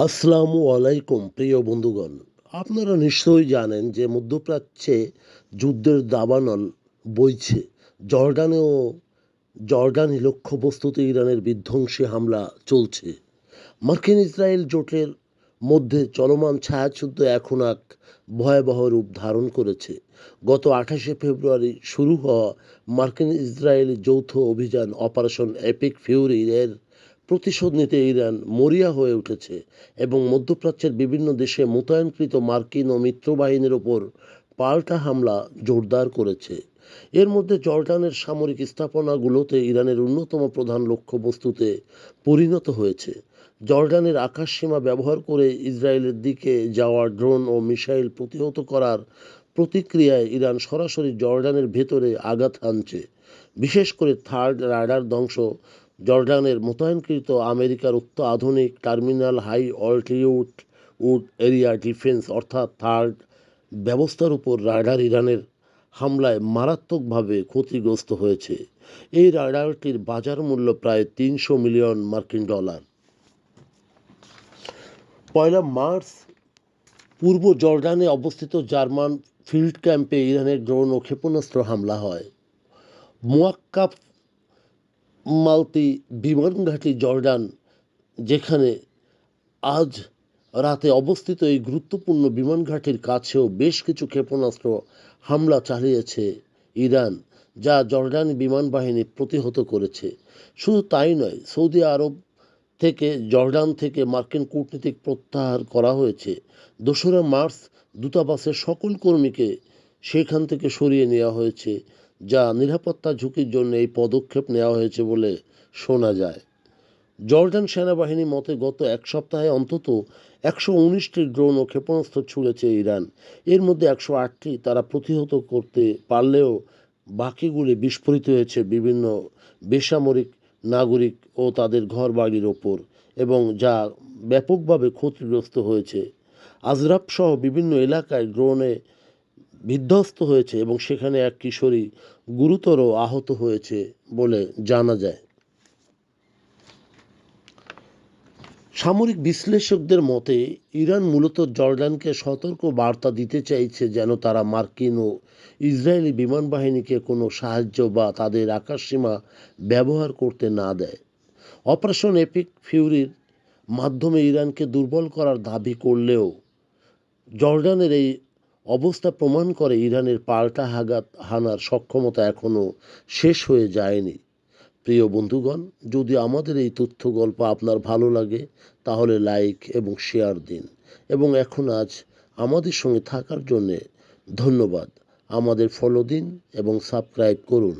আসসালামু আলাইকুম প্রিয় বন্ধুগণ। আপনারা নিশ্চয়ই জানেন যে মধ্যপ্রাচ্যে যুদ্ধের দাবানল বইছে। জর্ডানেও জর্ডানি লক্ষ্যবস্তুতে ইরানের বিধ্বংসী হামলা চলছে। মার্কিন ইসরায়েল জোটের মধ্যে চলমান ছায়াযুদ্ধ এখন এক ভয়াবহ রূপ ধারণ করেছে। গত ২৮শে ফেব্রুয়ারি শুরু হওয়া মার্কিন ইসরায়েলি যৌথ অভিযান অপারেশন এপিক ফিউরি এর প্রতিশোধ নিতে ইরান মরিয়া হয়ে উঠেছে এবং মধ্যপ্রাচ্যের বিভিন্ন দেশে মোতায়েনকৃত মার্কিন ও মিত্রবাহিনীর ওপর পাল্টা হামলা জোরদার করেছে। এর মধ্যে জর্ডানের সামরিক স্থাপনাগুলোতে ইরানের অন্যতম প্রধান লক্ষ্যবস্তুতে পরিণত হয়েছে। জর্ডানের আকাশসীমা ব্যবহার করে ইসরায়েলের দিকে যাওয়া ড্রোন ও মিসাইল প্রতিহত করার প্রতিক্রিয়ায় ইরান সরাসরি জর্ডানের ভেতরে আঘাত হানছে। বিশেষ করে থার্ড রাডার ধ্বংস জর্ডানের মোতায়েনকৃত আমেরিকার অত্যাধুনিক terminal high altitude area defence অর্থাৎ থার্ড ব্যবস্থার উপর রাডার ইরানের হামলায় মারাত্মকভাবে ক্ষতিগ্রস্ত হয়েছে। এই রাডারটির বাজার মূল্য প্রায় ৩০০ মিলিয়ন মার্কিন ডলার। ১লা মার্চ পূর্ব জর্ডানে অবস্থিত জার্মান ফিল্ড ক্যাম্পে ইরানের ড্রোন ও ক্ষেপণাস্ত্র হামলা হয়। মুয়াক্কাফ মালতি বিমানঘাঁটি জর্ডান, যেখানে আজ রাতে অবস্থিত এই গুরুত্বপূর্ণ বিমানঘাঁটির কাছেও বেশ কিছু ক্ষেপণাস্ত্র হামলা চালিয়েছে ইরান, যা জর্ডানি বিমান বাহিনী প্রতিহত করেছে। শুধু তাই নয়, সৌদি আরব থেকে জর্ডান থেকে মার্কিন কূটনীতিক প্রত্যাহার করা হয়েছে। ২রা মার্চ দূতাবাসের সকল কর্মীকে সেখান থেকে সরিয়ে নেওয়া হয়েছে, যা নিরাপত্তা ঝুঁকির জন্য এই পদক্ষেপ নেওয়া হয়েছে বলে শোনা যায়। জর্ডান সেনাবাহিনী মতে গত এক সপ্তাহে অন্তত ১১৯টি ড্রোন ও ক্ষেপণাস্ত্র ছুড়েছে ইরান। এর মধ্যে ১০৮টি তারা প্রতিহত করতে পারলেও বাকিগুলি বিস্ফোরিত হয়েছে বিভিন্ন বেসামরিক নাগরিক ও তাদের ঘরবাড়ির ওপর, এবং যা ব্যাপকভাবে ক্ষতিগ্রস্ত হয়েছে। আজরাফ সহ বিভিন্ন এলাকায় ড্রোনে বিধ্বস্ত হয়েছে এবং সেখানে এক কিশোরী গুরুতর আহত হয়েছে বলে জানা যায়। সামরিক বিশ্লেষকদের মতে ইরান মূলত জর্ডানকে সতর্ক বার্তা দিতে চাইছে যেন তারা মার্কিন ও ইসরায়েলি বিমান বাহিনীকে কোনো সাহায্য বা তাদের আকাশসীমা ব্যবহার করতে না দেয়। অপারেশন এপিক ফিউরির মাধ্যমে ইরানকে দুর্বল করার দাবি করলেও জর্ডানের এই অবস্থা প্রমাণ করে ইরানের পাল্টা আঘাত হানার সক্ষমতা এখনও শেষ হয়ে যায়নি। প্রিয় বন্ধুগণ, যদি আমাদের এই তথ্য গল্প আপনার ভালো লাগে তাহলে লাইক এবং শেয়ার দিন, এবং আজ আমাদের সঙ্গে থাকার জন্যে ধন্যবাদ। আমাদের ফলো দিন এবং সাবস্ক্রাইব করুন।